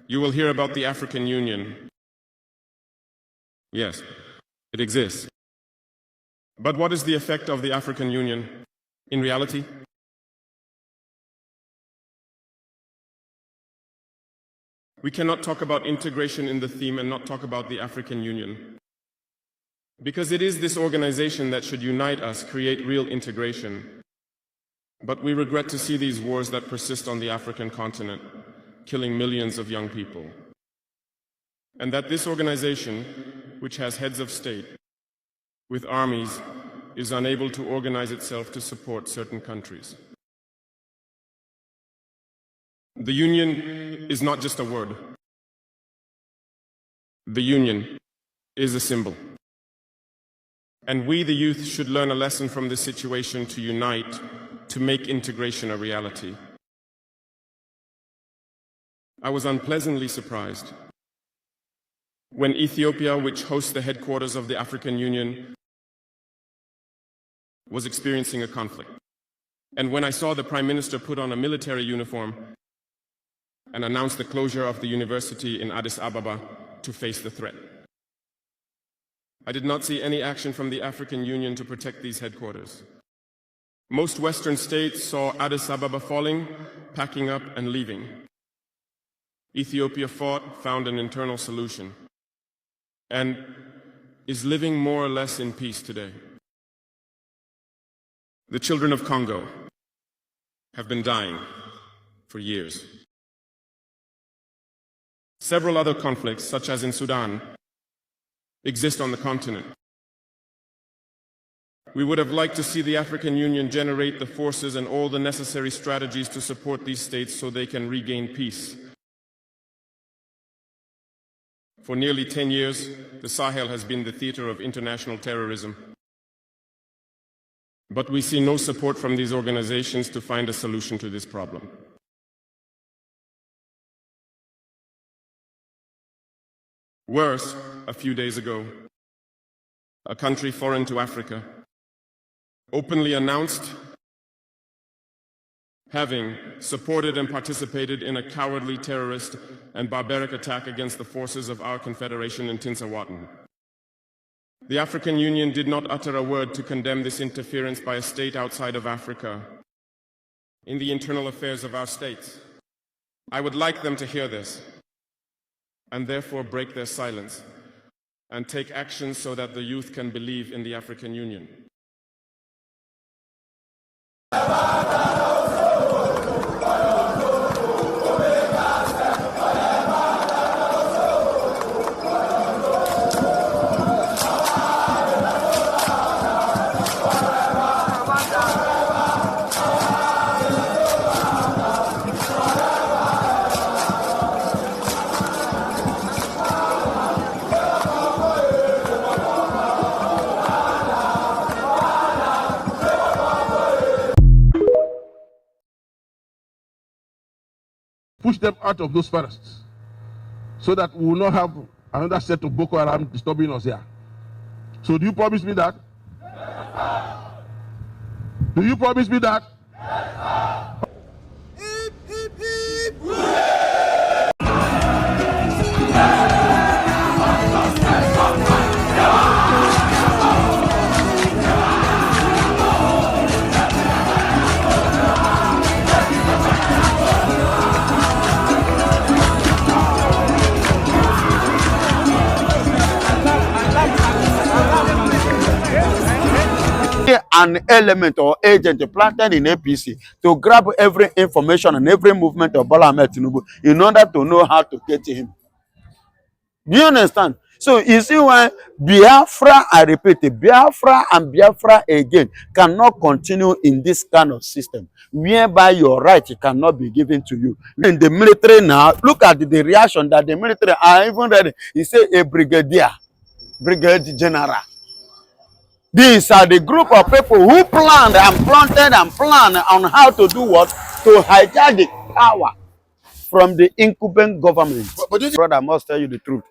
You will hear about the African Union. Yes, it exists. But what is the effect of the African Union in reality? We cannot talk about integration in the theme and not talk about the African Union. Because it is this organization that should unite us, create real integration. But we regret to see these wars that persist on the African continent, killing millions of young people. And that this organization, which has heads of state, with armies, is unable to organize itself to support certain countries. The Union is not just a word. The Union is a symbol. And we, the youth, should learn a lesson from this situation to unite, to make integration a reality. I was unpleasantly surprised when Ethiopia, which hosts the headquarters of the African Union, was experiencing a conflict. And when I saw the Prime Minister put on a military uniform and announce the closure of the university in Addis Ababa to face the threat. I did not see any action from the African Union to protect these headquarters. Most Western states saw Addis Ababa falling, packing up and leaving. Ethiopia fought, found an internal solution, and is living more or less in peace today. The children of Congo have been dying for years. Several other conflicts, such as in Sudan, exist on the continent. We would have liked to see the African Union generate the forces and all the necessary strategies to support these states so they can regain peace. For nearly 10 years, the Sahel has been the theater of international terrorism. But we see no support from these organizations to find a solution to this problem. Worse, a few days ago, a country foreign to Africa openly announced having supported and participated in a cowardly terrorist and barbaric attack against the forces of our confederation in Tinsawatten. The African Union did not utter a word to condemn this interference by a state outside of Africa in the internal affairs of our states. I would like them to hear this and therefore break their silence and take action so that the youth can believe in the African Union. Push them out of those forests so that we will not have another set of Boko Haram disturbing us here. So do you promise me that? Yes, do you promise me that? Yes, hip, hip, hip. An element or agent planted in APC to grab every information and every movement of Bola Ahmed Tinubu in order to know how to get him. Do you understand? So you see why Biafra, I repeat it, Biafra and Biafra again cannot continue in this kind of system whereby your right cannot be given to you. In the military now, look at the reaction that the military are even ready. He said a brigadier, brigadier general. These are the group of people who planned and planted and planned on how to do what? To hijack the power from the incumbent government. But brother, I must tell you the truth.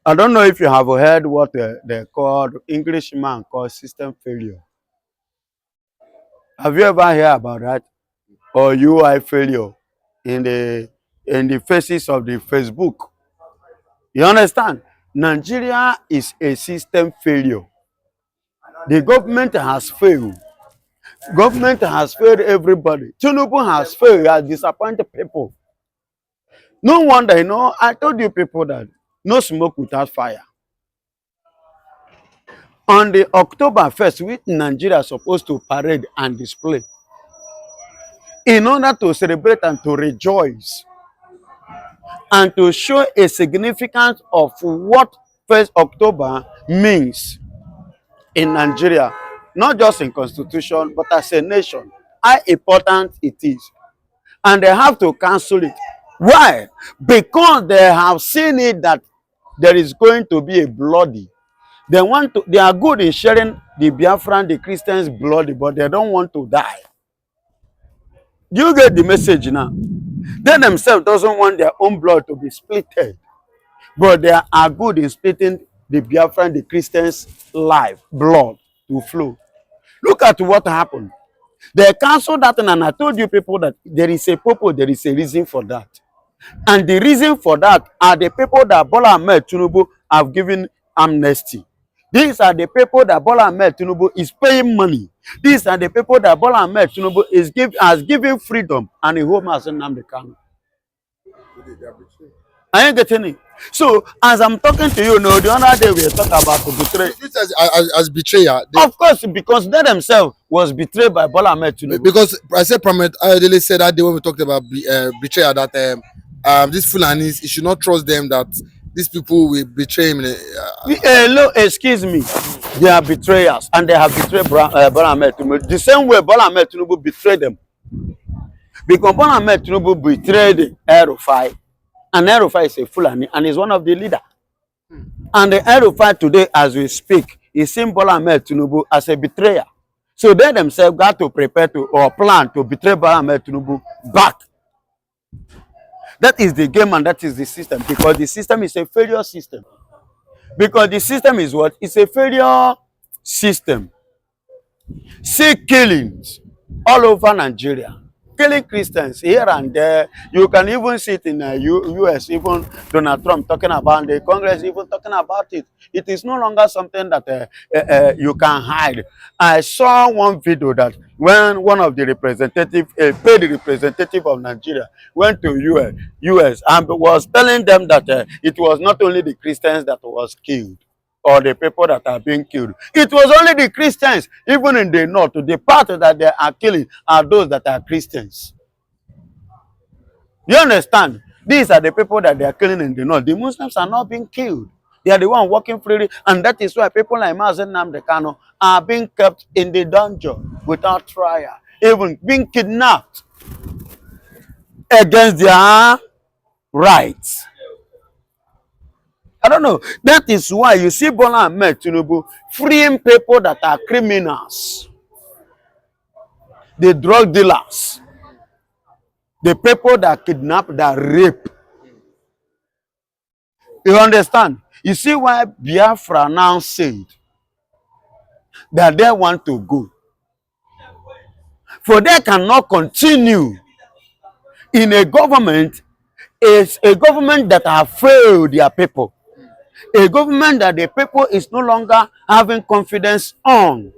I don't know if you have heard what they called, Englishman called system failure. Have you ever heard about that? Or UI failure in the in the faces of the Facebook. You understand? Nigeria is a system failure. The government has failed. Government has failed everybody. Tinubu has failed, has disappointed people. No wonder, you know, I told you people that no smoke without fire. On the October 1st, which Nigeria is supposed to parade and display, in order to celebrate and to rejoice, and to show a significance of what 1st October means in Nigeria, not just in constitution, but as a nation, how important it is. And they have to cancel it. Why? Because they have seen it that there is going to be a bloody. They are good in sharing the Biafran, the Christians bloody, but they don't want to die. Do you get the message now? They themselves doesn't want their own blood to be splitted, but they are good in splitting the Biafran, the Christians' life, blood to flow. Look at what happened. They canceled that, and I told you people that there is a purpose, there is a reason for that. And the reason for that are the people that Bola Ahmed Tinubu have given amnesty. These are the people that Bola Ahmed Tinubu is paying money. These are the people that Bola Ahmed Tinubu has given freedom and a home as Nnamdi Kanu. I ain't getting it. So, as I'm talking to you, the other day we were talking about the betrayal. As betrayer. Of course, because they themselves was betrayed by Bola Ahmed Tinubu. Because I said, Prominent Ayodele said that day when we talked about betrayal, that these Fulanis, you should not trust them, that these people will betray him. Look, excuse me, they are betrayers, and they have betrayed Bola Ahmed Tinubu the same way Bola Ahmed Tinubu betrayed them. Because Bola Ahmed Tinubu betrayed El-Rufai, and El-Rufai is a Fulani and is one of the leaders. And the El-Rufai today, as we speak, is seeing Bola Ahmed Tinubu as a betrayer. So they themselves got to prepare to or plan to betray Bola Ahmed Tinubu back. That is the game and that is the system, because the system is a failure system. Because the system is what? It's a failure system. See killings all over Nigeria. Killing Christians here and there. You can even see it in the US, even Donald Trump talking about the Congress, even talking about it. It is no longer something that you can hide. I saw one video that when one of the representative, paid representative of Nigeria, went to US and was telling them that it was not only the Christians that was killed, or the people that are being killed. It was only the Christians, even in the north. The part that they are killing are those that are Christians. You understand? These are the people that they are killing in the north. The Muslims are not being killed. They are the ones walking freely, and that is why people like Nnamdi Kanu are being kept in the dungeon without trial, even being kidnapped against their rights. I don't know. That is why you see Bola Ahmed Tinubu freeing people that are criminals, the drug dealers, the people that kidnap, that rape. You understand? You see why Biafra now said that they want to go. For they cannot continue in a government, is a government that have failed their people. A government that the people is no longer having confidence on.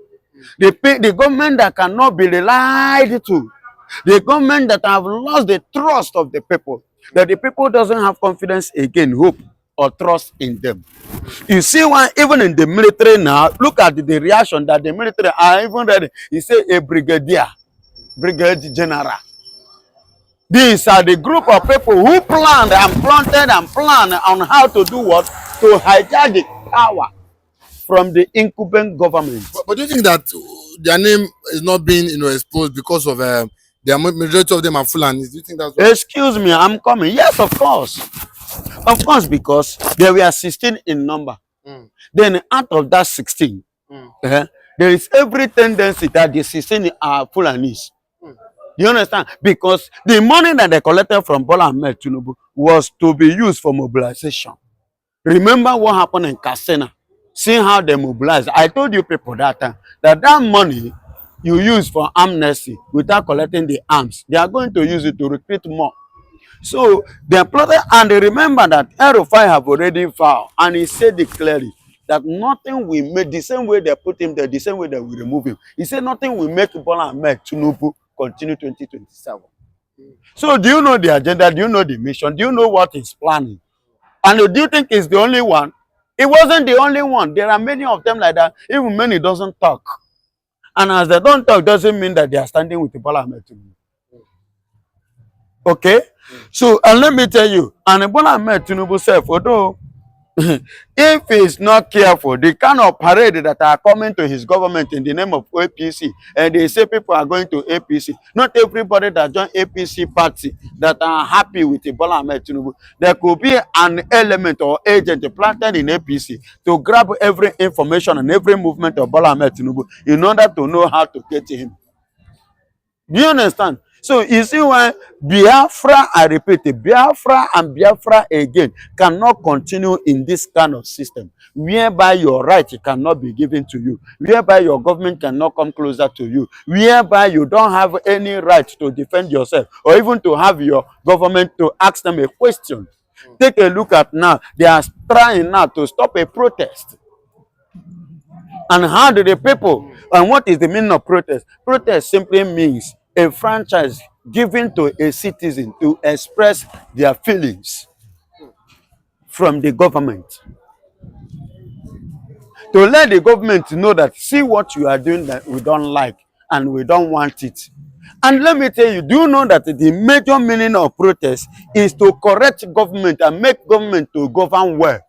The government that cannot be relied to. The government that have lost the trust of the people. That the people doesn't have confidence again, hope or trust in them. You see why even in the military now, look at the reaction that the military are even ready. You say a brigadier, brigadier general. These are the group of people who planned and planted and planned on how to do what? To hijack the power from the incumbent government. But do you think that their name is not being exposed because of the majority of them are Fulanis? Do you think that's what? Excuse me, I'm coming. Yes, of course. Of course, because there were 16 in number. Then out of that 16, there is every tendency that the 16 are Fulanis. You understand? Because the money that they collected from Bola Ahmed Tinubu was to be used for mobilization. Remember what happened in Katsina? See how they mobilized. I told you people that time that money you use for amnesty without collecting the arms, they are going to use it to recruit more. So they plotted, and they remember that El-Rufai have already vowed, and he said it clearly that nothing will make, the same way they put him there, the same way they will remove him. He said nothing will make Bola Ahmed Tinubu continue 2027. So do you know the agenda? Do you know the mission? Do you know what he's planning? And do you think he's the only one? He wasn't the only one. There are many of them like that. Even many doesn't talk. And as they don't talk, doesn't mean that they are standing with the Bola Ahmed Tinubu. Okay? So, and let me tell you, and Bola Ahmed Tinubu said, although if he's not careful, the kind of parade that are coming to his government in the name of APC, and they say people are going to APC, not everybody that join APC party that are happy with the Bola Ahmed Tinubu. There could be an element or agent planted in APC to grab every information and every movement of Bola Ahmed Tinubu in order to know how to get to him. Do you understand? So you see why Biafra, I repeat it, Biafra and Biafra again cannot continue in this kind of system, whereby your right cannot be given to you, whereby your government cannot come closer to you, whereby you don't have any right to defend yourself, or even to have your government to ask them a question. Take a look at now, they are trying now to stop a protest. And how do the people, and what is the meaning of protest? Protest simply means a franchise given to a citizen to express their feelings from the government. To let the government know that, see what you are doing that we don't like and we don't want it. And let me tell you, do you know that the major meaning of protest is to correct government and make government to govern well,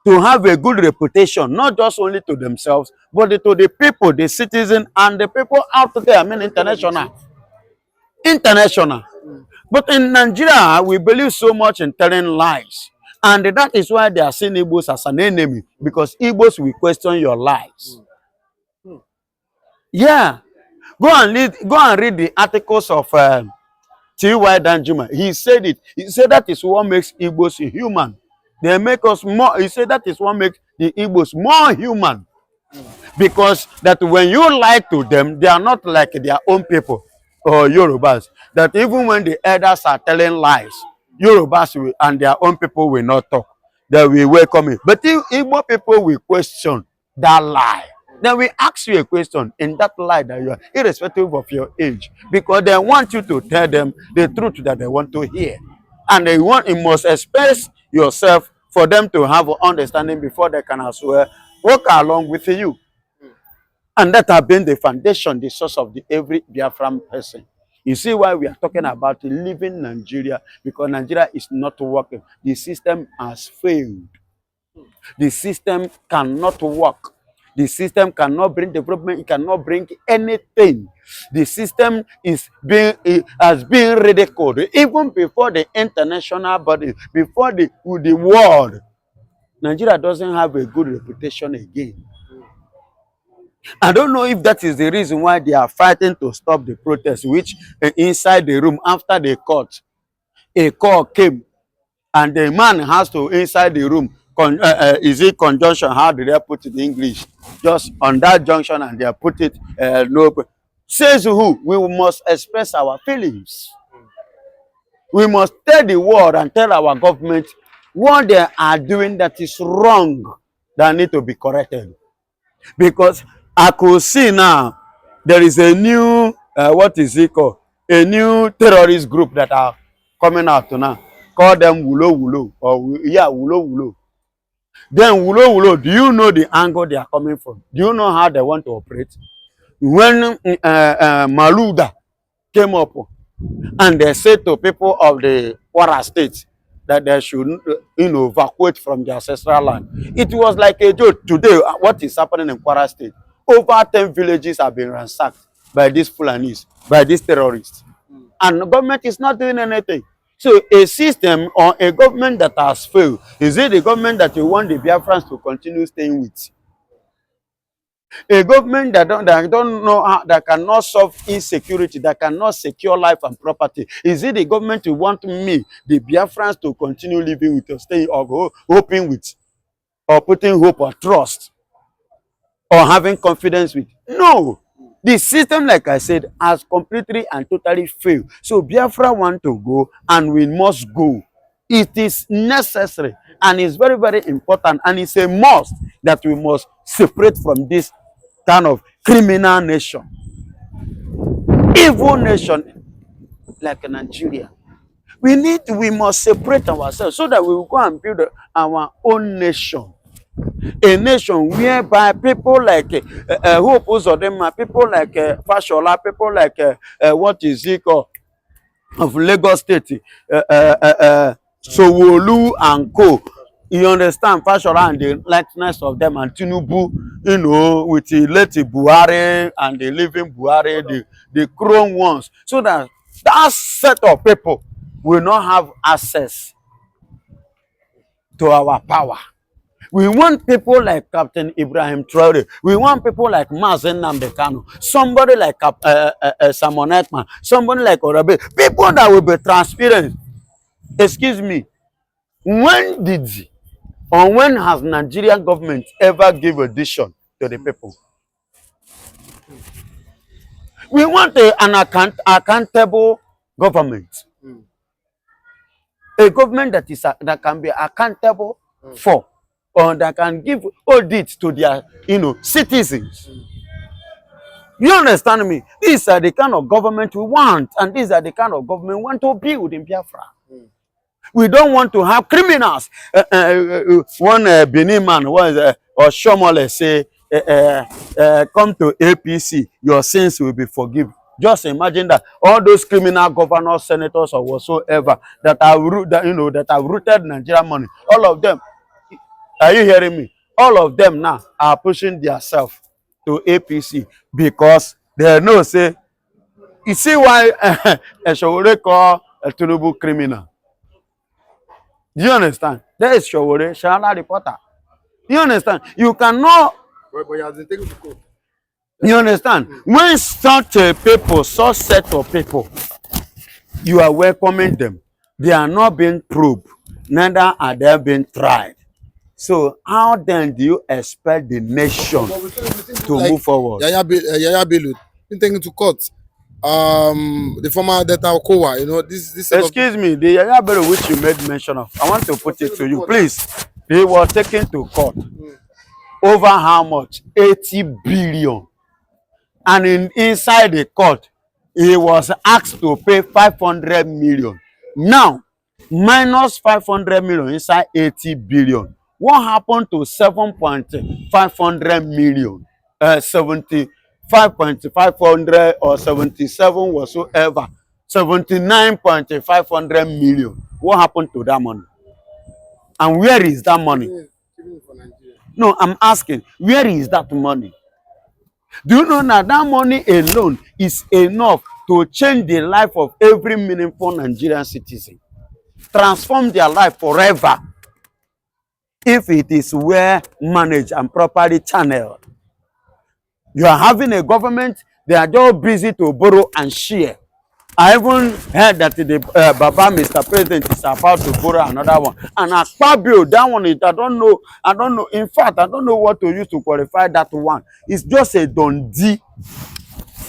to have a good reputation, not just only to themselves, but to the people, the citizen, and the people out there, I mean international. International. But in Nigeria, we believe so much in telling lies. And that is why they are seeing Igbos as an enemy, because Igbos will question your lies. Yeah. Go and read the articles of T.Y. Danjuma. He said it. He said that is what makes Igbos human. They make us more. He said that is what makes the Igbos more human. Because that when you lie to them, they are not like their own people or Yorubas. That even when the elders are telling lies, Yorubas will, and their own people will not talk. They will welcome it. But if Igbo people will question that lie, then we ask you a question in that lie that you are, irrespective of your age, because they want you to tell them the truth that they want to hear. And they want, you must express yourself for them to have understanding before they can as well work along with you. And that has been the foundation, the source of every Biafran person. You see why we are talking about leaving Nigeria, because Nigeria is not working. The system has failed. The system cannot work. The system cannot bring development. It cannot bring anything. The system has been ridiculed even before the international body, before the world. Nigeria doesn't have a good reputation again. I don't know if that is the reason why they are fighting to stop the protest, which inside the room after the court, a call came and the man has to inside the room, is it conjunction? How did they put it in English? Just on that junction and they put it, no, says who? We must express our feelings. We must tell the world and tell our government what they are doing that is wrong, that need to be corrected. Because I could see now there is a new what is it called? A new terrorist group that are coming out now. Call them Wulo Wulo, or yeah, Wulo Wulo. Then Wulo Wulo, do you know the angle they are coming from? Do you know how they want to operate? When Maluda came up and they said to people of the Kwara state that they should, evacuate from their ancestral land. It was like a joke. Today, what is happening in Kwara state? Over 10 villages have been ransacked by these Fulanis, by these terrorists. And the government is not doing anything. So a system or a government that has failed, is it the government that you want the Biafrans to continue staying with? A government that don't know how, that cannot solve insecurity, that cannot secure life and property. Is it the government you want me, the Biafrans, to continue living with or staying or hoping with, or putting hope or trust, or having confidence with? No. The system, like I said, has completely and totally failed. So Biafra want to go, and we must go. It is necessary, and it's very, very important, and it's a must that we must separate from this kind of criminal nation, evil nation like Nigeria. We must separate ourselves so that we will go and build our own nation. A nation whereby people like Hope Uzodinma, people like Fashola, people like what is it called of Lagos State, Sowolu and Co. You understand, Fashola and the likeness of them, and Tinubu, you know, with the late Buhari and the living Buhari, the chrome ones, so that that set of people will not have access to our power. We want people like Captain Ibrahim Traore. We want people like Mazen Namdekano. Somebody like Simon Ekman. Somebody like Orabe. People that will be transparent. Excuse me. When did or when has Nigerian government ever give audition to the people? We want an accountable government. A government that is that can be accountable for, or that can give audit to their, you know, citizens. You understand me? These are the kind of government we want, and these are the kind of government we want to build in Biafra. We don't want to have criminals. One Benin man was or Shomole say, come to APC, your sins will be forgiven. Just imagine that all those criminal governors, senators, or whatsoever that have rooted Nigerian money, all of them, are you hearing me? All of them now are pushing themselves to APC because they know, say, you see why Showore call a Tinubu criminal. Do you understand? There is Showore, Shana reporter. Do you understand? You cannot. But you have been taken to court. You understand? When such a people, such set of people, you are welcoming them. They are not being probed, neither are they being tried. So how then do you expect the nation to like move forward? Yaya Bello been taken to court. The former Delta Okowa, you know, this. Excuse me, the Yaya Bello which you made mention of, I want to put it to you, please. He was taken to court over how much? 80 billion. And inside the court, he was asked to pay 500 million. Now, minus 500 million inside 80 billion. What happened to 7.500 million? 75.500 or 77 whatsoever. 79.500 million. What happened to that money? And where is that money? No, I'm asking, where is that money? Do you know that that money alone is enough to change the life of every meaningful Nigerian citizen? Transform their life forever. If it is well managed and properly channeled. You are having a government, they are just busy to borrow and share. I even heard that the Baba, Mr. President, is about to borrow another one. And as Fabio, that one is, I don't know. In fact, I don't know what to use to qualify that one. It's just a dundee.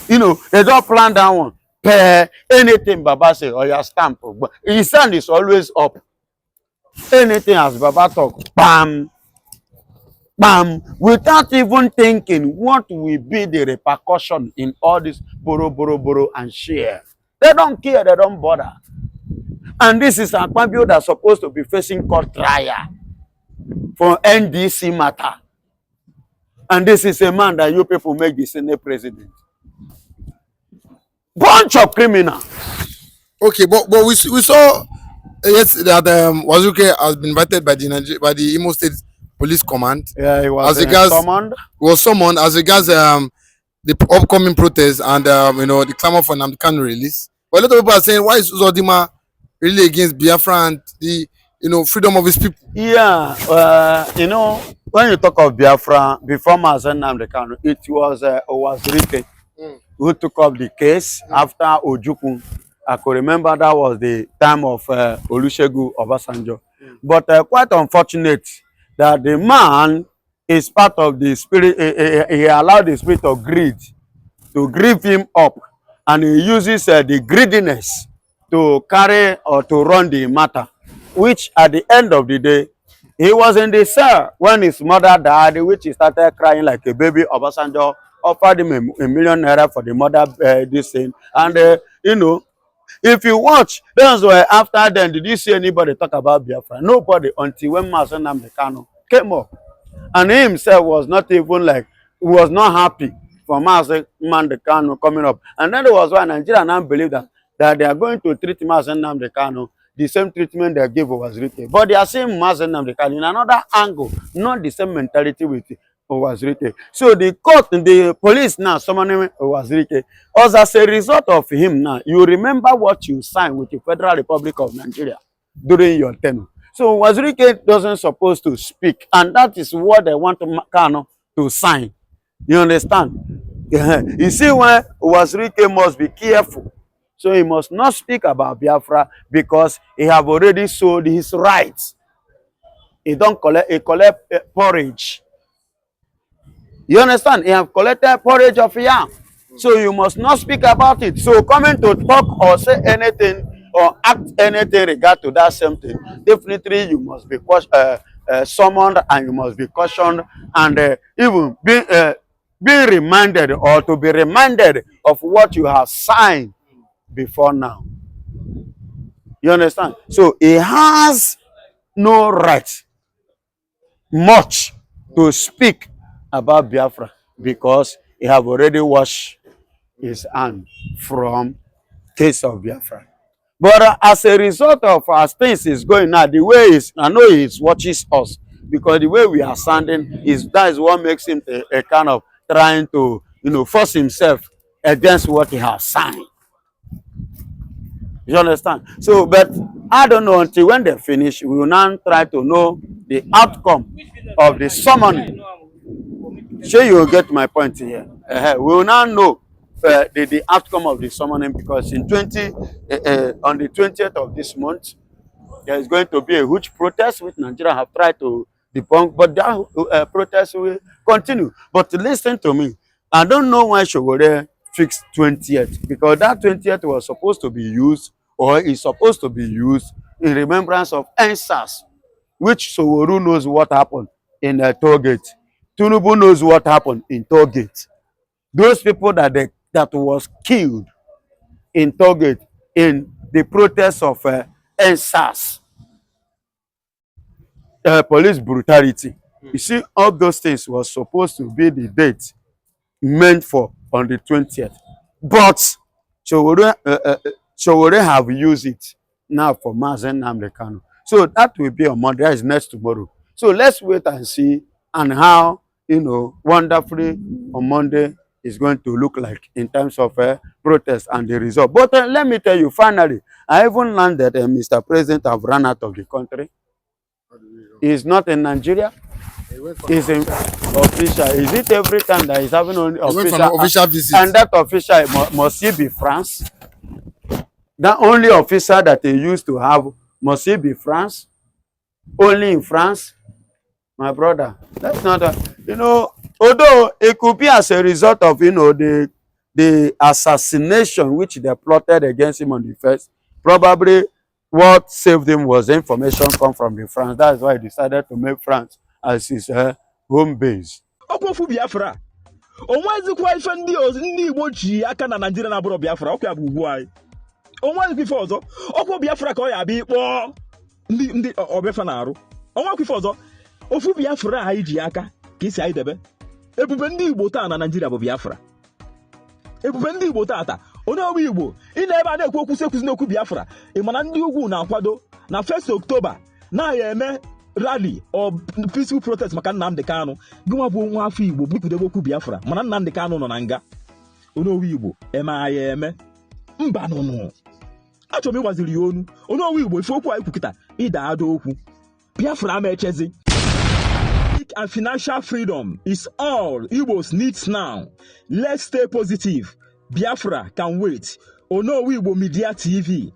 You know, they don't plan that one. Anything Baba say, or your stamp. But his hand is always up. Anything as Baba talk, bam, bam, without even thinking what will be the repercussion in all this borrow, and share. They don't care, they don't bother. And this is a Akpabio that's supposed to be facing court trial for NDC matter. And this is a man that you people make the Senate president. Bunch of criminals. Okay, but we saw yesterday that Wazuke has been invited by the Imo State Police Command. Yeah, he was summoned. He was summoned as regards the upcoming protests and you know, the clamor for Nnamdi Kanu release. But a lot of people are saying, why is Uzodinma really against Biafra and the, you know, freedom of his people? Yeah, you know, when you talk of Biafra, before Mazen Nnamdi Kanu, it was written who took up the case after Ojukwu. I could remember that was the time of Olusegun Obasanjo. But quite unfortunate that the man is part of the spirit, he allowed the spirit of greed to grieve him up, and he uses the greediness to carry or to run the matter, which at the end of the day, he was in the cell when his mother died, which he started crying like a baby. Obasanjo offered him a million naira for the mother this thing. And, you know, if you watch, that's why after then, did you see anybody talk about Biafra? Nobody, until when Mazen Nnamdi Kanu came up. And he himself was not even like, he was not happy for Mazen Nnamdi Kanu coming up. And that was why Nigeria now believe that they are going to treat Mazen Nnamdi Kanu the same treatment they gave Owazirike. But they are seeing Mazen Nnamdi Kanu in another angle, not the same mentality with Owazirike. So the court, the police now summoning Owazirike, as a result of him now, you remember what you signed with the Federal Republic of Nigeria during your tenure. So Owazirike doesn't supposed to speak, and that is what they want Kanu to sign. You understand? You see why Owazirike must be careful. So he must not speak about Biafra because he have already sold his rights. He don't collect porridge. You understand? He have collected porridge of yam. So you must not speak about it. So coming to talk or say anything or act anything regard to that same thing, definitely you must be summoned, and you must be cautioned, and even being reminded, or to be reminded of what you have signed before now. You understand? So he has no right much to speak about Biafra because he have already washed his hand from case of Biafra. But as a result of as things is going now, the way is, I know he watches us, because the way we are sounding is, that is what makes him a kind of trying to, you know, force himself against what he has signed. You understand? So, but I don't know, until when they finish, we will now try to know the outcome of the summoning. Sure, you will get my point here. We will now know the outcome of the summoning, because in on the 20th of this month, there is going to be a huge protest which Nigeria have tried to debunk, but that protest will continue. But listen to me, I don't know why Shogore fixed 20th, because that 20th was supposed to be used, or is supposed to be used in remembrance of NSAS, which Sowore knows what happened in Toll Gate. Tinubu knows what happened in Toll Gate. Those people that was killed in Toll Gate in the protest of NSAS, police brutality. You see, all those things was supposed to be the date meant for on the 20th. But Shogore have used it now for Mazen Nnamdi Kanu. So that will be on Monday, that is next tomorrow. So let's wait and see, and how, you know, wonderfully on Monday is going to look like in terms of protest and the result. But let me tell you, finally, I even learned that Mr. President have run out of the country. He is not in Nigeria. He's in official. Is it every time that he's having only official visit? And that official must he be France? That only officer that they used to have, must he be France? Only in France? My brother, that's not a, you know, although it could be as a result of, you know, the assassination which they plotted against him on the first. Probably what saved him was the information come from the France. That's why he decided to make France as his home base. Okwofu Biafra. Onwezikwa ife ndị Igbo ji aka na Nigeria na abụrụ Biafra, ọkwa ya bụ ugwu anyị. Onwezikwa ife ọzọ, ọkwa Biafra ka ọ ya abịa ịkpọ ndị ọbịafa na-arụ. Onwekwa ife ọzọ, ofu Biafra anyị ji aka ka isi anyị debe. Ebube ndị Igbo taa na Nigeria bụ Biafra. Ebube ndị Igbo taa onye ọbụ Igbo ị na ebe a na-ekwu okwu sekwuzi n'okwu Biafra. Ị mana ndị ugwu na-akwado na 1st October na-ya eme rally or peaceful protest maka Nnamdi Kanu. Gịnwa bụ nwa afọ Igbo bupụdebe okwu Biafra, mana Nnamdi Kanu nọ na nga. Onye ọbụ Igbo eme aya eme mba nụnụ. Achọrọ m ịgbaziri ya onu. Onye ọbụ Igbo ife okwu anyị kwukịta ịda ada okwu. Biafra ama echezi. And financial freedom is all Igbos needs now. Let's stay positive. Biafra can wait. Ono Igbo Media TV.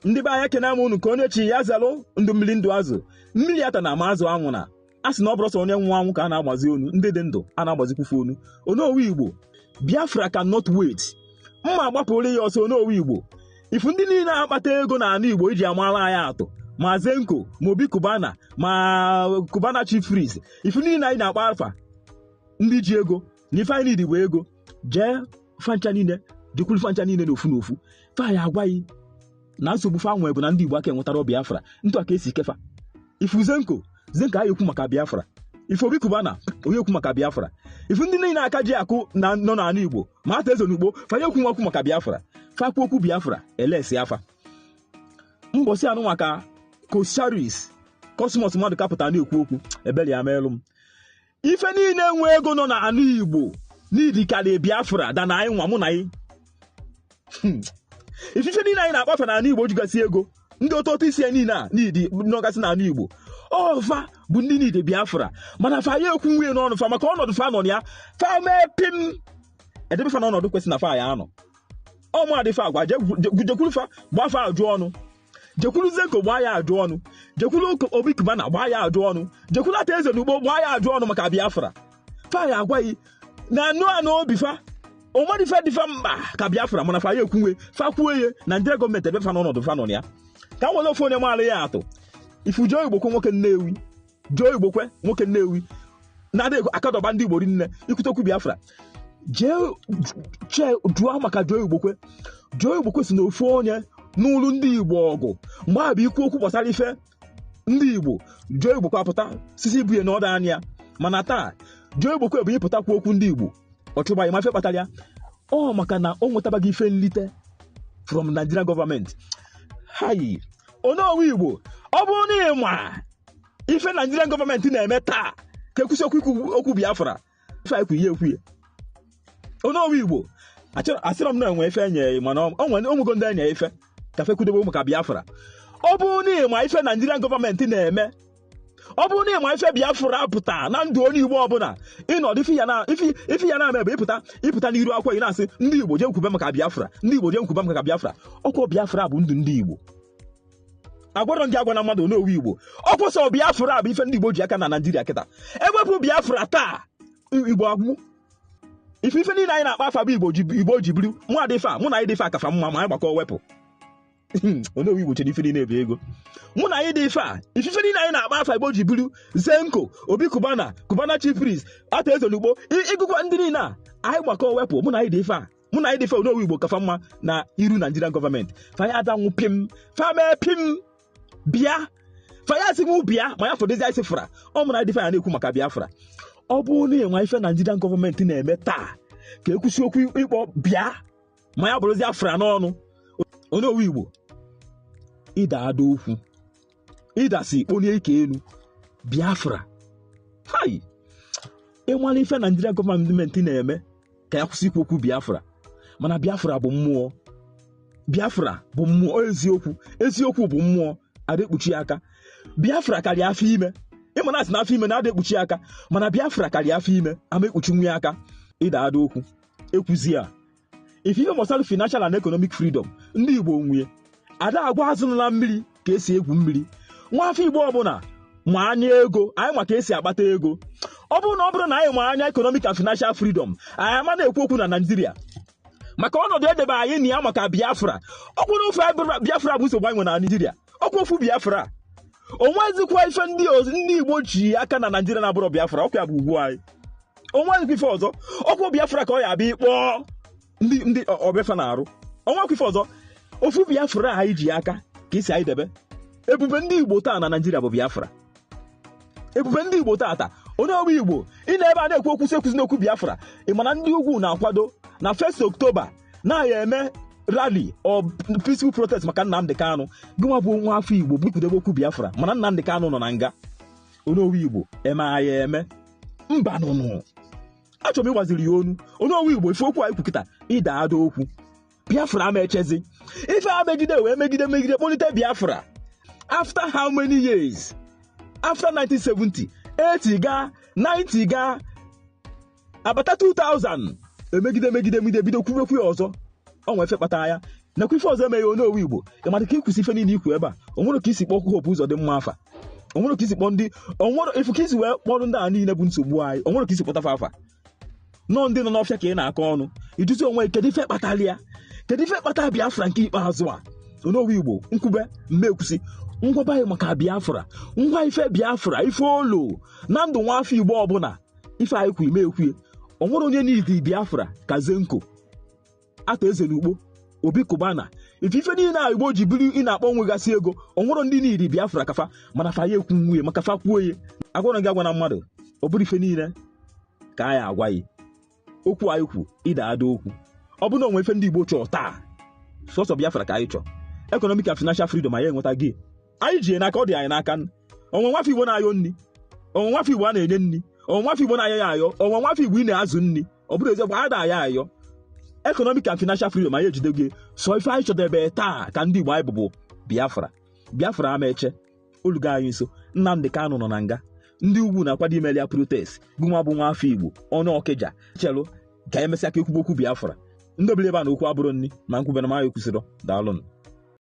Ndị be anya kena mụnụ ka onye chi ya zalụ ndụ mmiri ndụ azụ. Mmiri ata na amazụ anwụ na. A sị na ọ bụrụ sọ onye nwa anwụ ka a na-agbazi onu. Ndị dị ndụ a na-agbazikwufe onu. Ono Igbo Biafra cannot wait. Mma agbapụrụ ya ọsọ n'owe Igbo. Ifu ndị niile akpata ego na ala Igbo iji amala anyị atụ, ma Zenko, ma Obi Kubana, ma Kubana Chief Priest, ifu niile anyị na-akpa alfa ndị ji ego na ife anyị niile bụ ego, jee fancha niile jekwuru fancha niile n'ofu n'ofu. Fa ya agwaghị na nsogbu fa nwere bụ na ndị Igbo aka enwetara Biafra, ntụ aka esi kefa. Ifu Zenko anyị ekwu maka Biafra. Ifu Obi Kubana onye ekwu maka Biafra. Ifu ndị niile aka ji akụ na nọ n'ala Igbo ma ata ezo n'ugbo fa ya ekwu maka Biafra. Fa kwuo okwu Biafra elesi afa. Mbosi anụ maka Kosharis Cosmos mmadụ kapụta na-ekwu okwu ebeli ya meelụ m. Ife niile nwe ego nọ n'ala Igbo n'idi karịa Biafra da na anyị nwa mụ na anyị. Ife niile anyị na-akpafe n'ala Igbo jigasị ego ndị ototo isi niile a n'idi nọgasị n'ala Igbo ọfa bụ ndị niile Biafra, mana fa ya ekwu nwunye n'ọnụ fa maka ọnọdụ fa nọ ya fa mee pim edebe fa n'ọnọdụ kwesị na fa ya anọ. Ọmụ adị fa agwa jekwuru fa gbaa fa ajụ ọnụ, jekwuru Zenko gbaa ya ajụ ọnụ, jekwuru Obi Kubana gbaa ya ajụ ọnụ, jekwuru ata eze n'ugbo gbaa ya ajụ ọnụ maka Biafra. Fa ya agwaghị na anụ obi fa onwere ife dịfa mkpa ka Biafra, mana fa ya ekwunwe fa kwuo ye na ndị gọọmenti ebe fa n'ọnọdụ fa nọ ya. Ka nwere ofe onye maara ya atụ. Ifu Joe Igbokwe nwoke Nnewi, Joe Igbokwe nwoke Nnewi na-adị akadọba ndị Igbo rinne ikwute okwu Biafra. Jee jụọ maka Joe Igbokwe. Joe Igbokwe si na ofu onye n'ụlọ ndị Igbo ọgụ mgbe a bụ ikwu okwu gbasara ife ndị Igbo. Joe Igbokwe apụta sisi ibu ya n'ọdụ anya, mana taa Joe Igbokwe bụ ịpụtakwu okwu ndị Igbo ọchụgba ya ma ife kpatara ya ọ maka na o nwetabaghị ife nlite from Nigerian government. Hayi onowu Igbo, ọ bụrụ na ịma ife Nigerian government na-eme taa ka ekwusi okwu Biafra ife ekwu ihe ekwu ya. Onowu Igbo asịrọ m na enwe ife enye mana onwego ndị enye ife ka fe kwudobe maka Biafra. Ọ bụrụ na ịma ife Nigerian government na-eme, ọ bụrụ na ịma ife Biafra pụta na ndụ onye Igbo ọbụla ịnọdụ ife ya na-eme bụ ịpụta n'iru akwa ị na-asị ndị Igbo jee nkwube maka Biafra, ndị Igbo jee nkwube maka Biafra. Ọkwa Biafra bụ ndụ ndị Igbo. Agwara ndị agwa na mmadụ n'owu Igbo ọkwụsọ Biafra bụ ife ndị Igbo ji aka na Naịjirịa kịta. Ewepụ Biafra taa Igbo agwụ. Ife niile anyị na-akpa afa bụ Igbo ji biri mụ adịfa mụ na anyị dịfa akafa mma ma anyị gbakọ wepụ. Onowu Igbo chere ife niile bụ ego. Mụ na anyị dị ife a ife niile anyị na-akpa afa Igbo ji biri Zenko, Obi Kubana, Kubana Chief Priest, ata eze n'ugbo ịgụkwa ndị niile a anyị gbakọ wepụ mụ na anyị dị ife a. Mụ na anyị dị ife Onowu Igbo kafa mma na iru Nigerian government. Fa ya adanwụ pim fa mee pim bịa faya si mụ bịa ma ya fọdụzi anyị sifra ọ mụrụ adịfa ya na-ekwu maka Biafra. Ọ bụrụ na enwe ife Nigerian gọọmenti na-eme taa ka ekwusi okwu ịkpọ bịa ma ya bụrụzi Afra n'ọnụ. Onowu Igbo ịda ada okwu ịdasi onye ike elu Biafra. Hai ịnwale ife Nigerian gọọmenti na-eme ka ya kwụsị ikwu okwu Biafra, mana Biafra bụ mmụọ. Biafra bụ mmụọ, eziokwu bụ mmụọ. Ada ekpuchi aka. Biafra karịa afọ ime. Ịma na asị na afọ ime na ada ekpuchi aka, mana Biafra karịa afọ ime ama ekpuchi nwe aka. Ịda ada okwu ekwuzi a ife gbasara financial and economic freedom ndị Igbo nwunye ada agwa azụ na mmiri ka esi egwu mmiri. Nwa afọ Igbo ọbụla ma anya ego anyị ma ka esi akpata ego. Ọ bụrụ na anyị ma anya economic and financial freedom anyị ama na-ekwu okwu na Nigeria maka ọnọdụ edebe anyị na ya maka Biafra. Ọ bụrụ ofe Biafra bụ nsogbu anyị nwe na Nigeria ọkwa ofu Biafra. Onwezikwa ife ndị Igbo ji aka na Nigeria na-abụrụ Biafra ọkwa ya bụ ugwu anyị. Onwezikwa ife ọzọ ọkwa Biafra ka ọ ya abịa ịkpọ ndị ọbịafa na-arụ. Onwekwa ife ọzọ ofu Biafra anyị ji aka ka isi anyị debe. Ebube ndị Igbo taa na Nigeria bụ Biafra. Ebube ndị Igbo taa Onowu Igbo ị na ebe a na-ekwu okwu sekwuzi n'okwu Biafra. Ị mana ndị ugwu na-akwado na 1st October na-ya eme rally or peaceful protest maka Nnamdi Kanu. Gịnwa bụ nwa afọ Igbo bupụdebe okwu Biafra mana Nnamdi Kanu nọ na nga. Onowu Igbo eme aya eme mba nụnụ. Achọrọ m ịgbaziri ya onu. Onowu Igbo ife okwu anyị kwukịta ịda ada okwu Biafra ama echezi ife a megide wee megide kpọlite Biafra. After how many years? After 1970 80 ga 90 ga abata 2000 emegide bido kwuwekwu ya ọzọ. Ọ nwe efe kpata ya nakwa ife ọzọ emeghe Onowu Igbo. Ịmara ka ịkwụsị ife niile ikwu ebe a onwere ka isi kpọ Hope ụzọ dị mma afa. Onwere ka isi kpọ ndị onwere ifu ka isi wee kpọrọ ndị a niile bụ nsogbu anyị. Onwere ka isi kpọta afa nọ ndị nọ n'ọfịa ka ị na-akọ ọnụ ijuzi onwe kedu ife kpatara ya, kedu ife kpatara Biafra nke ikpeazụ a. Onowu Igbo nkwube mmekwusi ngwaba anyị maka Biafra, ngwa ife Biafra, ife olu na ndụ nwa afọ Igbo ọbụla, ife anyị kwu ime ekwie. O nwere onye n'idi Biafra ka Zenko, Ata Eze n'Ugbo, Obi Kubana, ife niile a Igbo ji biri ị na-akpọ nwegasị ego. O nwere ndị n'idi Biafra kafa mana fa ya ekwu nwunye maka fa kwuo ye. Agwara gị agwa na mmadụ ọ bụrụ ife niile ka anyị agwa yi okwu anyị kwu ịda ada okwu. Ọ bụ na onwe ife ndị Igbo chọọ taa sọsọ Biafra ka anyị chọọ, economic and financial freedom anyị enweta gị, anyị ji n'aka, ọ dị anyị n'aka. Onwe nwafọ Igbo na-ayọ nri, onwe nwafọ Igbo a na-enye nri, onwe nwafọ Igbo na-ayọ ya ayọ, onwe nwafọ Igbo ị na-azụ nri. Ọ bụrụ eziokwu ada ayọ ayọ. Economic and financial freedom anyị ejide gị. So ife anyị chọdebe taa ka ndị Igbo anyị bụbụ Biafra ama eche olugo anyị nso. Nnamdi Kanu nọ na nga, ndị ugwu na-akwado imeli ya protest, gụnwa bụ nwa afọ Igbo ọnụ Ọkịja chelu ka emesịa ka ekwubo okwu Biafra. Ndị obele ebe a na okwu abụrụ nni ma nkwube na ma ya ekwusịrọ. Daalụnụ.